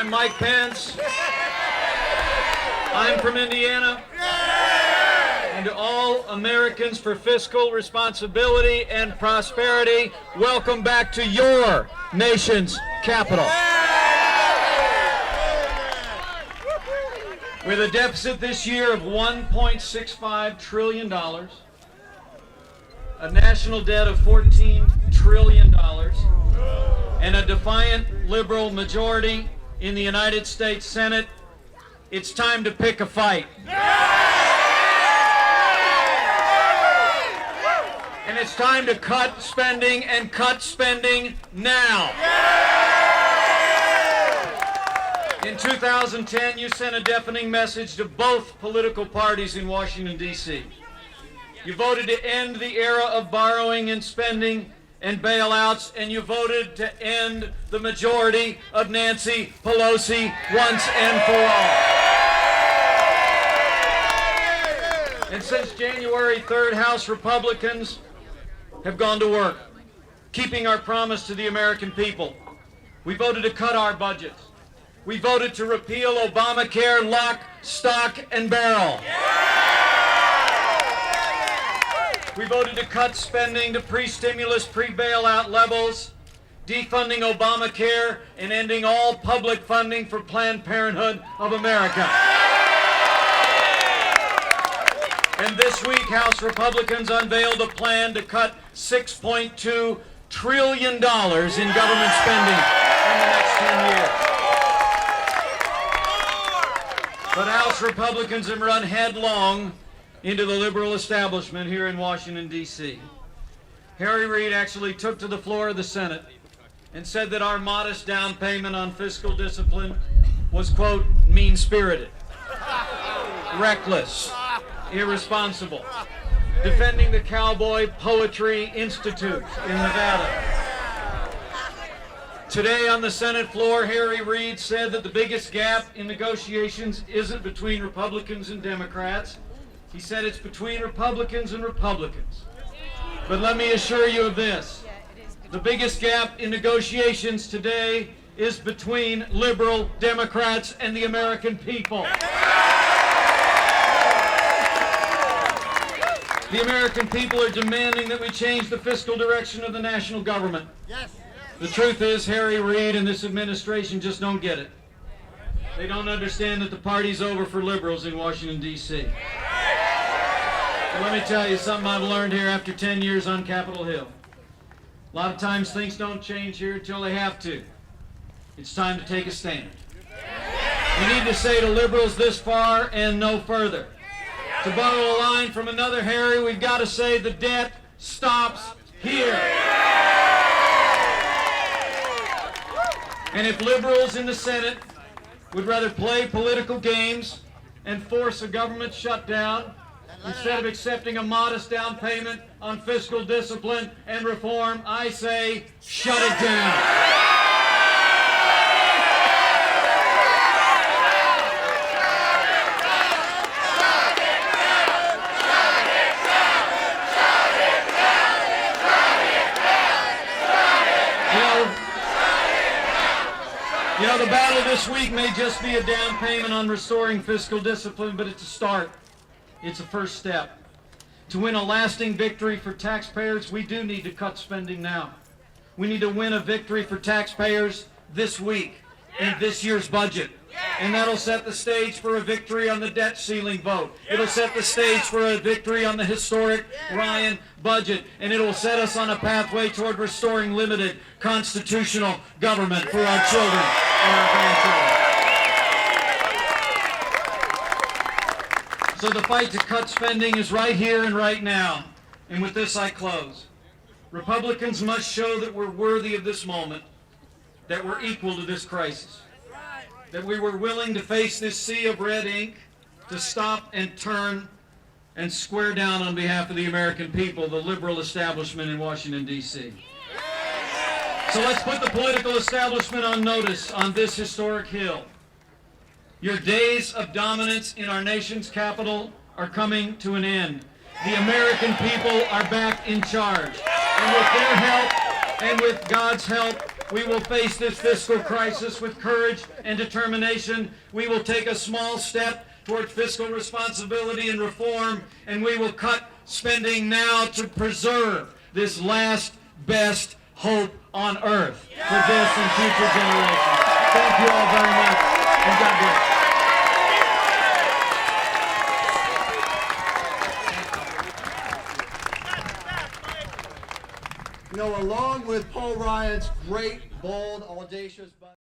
I'm Mike Pence. I'm from Indiana. And to all Americans for fiscal responsibility and prosperity, welcome back to your nation's capital. With a deficit this year of $1.65 trillion, a national debt of $14 trillion, and a defiant liberal majority in the United States Senate, it's time to pick a fight. And it's time to cut spending, and cut spending now. In 2010, you sent a deafening message to both political parties in Washington, D.C. You voted to end the era of borrowing and spending and bailouts, and you voted to end the majority of Nancy Pelosi once and for all. And since January 3rd, House Republicans have gone to work, keeping our promise to the American people. We voted to cut our budgets. We voted to repeal Obamacare lock, stock, and barrel. We voted to cut spending to pre-stimulus, pre-bailout levels, defunding Obamacare, and ending all public funding for Planned Parenthood of America. And this week, House Republicans unveiled a plan to cut $6.2 trillion in government spending in the next 10 years. But House Republicans have run headlong into the liberal establishment here in Washington, D.C. Harry Reid actually took to the floor of the Senate and said that our modest down payment on fiscal discipline was, quote, mean-spirited, reckless, irresponsible, defending the Cowboy Poetry Institute in Nevada. Today on the Senate floor, Harry Reid said that the biggest gap in negotiations isn't between Republicans and Democrats. He said it's between Republicans and Republicans. But let me assure you of this. The biggest gap in negotiations today is between liberal Democrats and the American people. The American people are demanding that we change the fiscal direction of the national government. Yes. The truth is, Harry Reid and this administration just don't get it. They don't understand that the party's over for liberals in Washington, D.C. Well, let me tell you something I've learned here after 10 years on Capitol Hill. A lot of times things don't change here until they have to. It's time to take a stand. We need to say to liberals this far and no further. To borrow a line from another Harry, we've got to say the debt stops here. And if liberals in the Senate would rather play political games and force a government shutdown instead of accepting a modest down payment on fiscal discipline and reform, I say, shut it down. You know, the battle this week may just be a down payment on restoring fiscal discipline, but it's a start. It's a first step. To win a lasting victory for taxpayers, we do need to cut spending now. We need to win a victory for taxpayers this week in this year's budget. And that'll set the stage for a victory on the debt ceiling vote. It'll set the stage for a victory on the historic Ryan budget. And it will set us on a pathway toward restoring limited constitutional government for our children and our grandchildren. So the fight to cut spending is right here and right now. And with this I close. Republicans must show that we're worthy of this moment, that we're equal to this crisis, that we were willing to face this sea of red ink, to stop and turn and square down on behalf of the American people, the liberal establishment in Washington, D.C. So let's put the political establishment on notice on this historic hill. Your days of dominance in our nation's capital are coming to an end. The American people are back in charge. And with their help and with God's help, We will face this fiscal crisis with courage and determination. We will take a small step toward fiscal responsibility and reform, and we will cut spending now to preserve this last best hope on earth for this and future generations. Thank you all very much, and God bless. You know, along with Paul Ryan's great, bold, audacious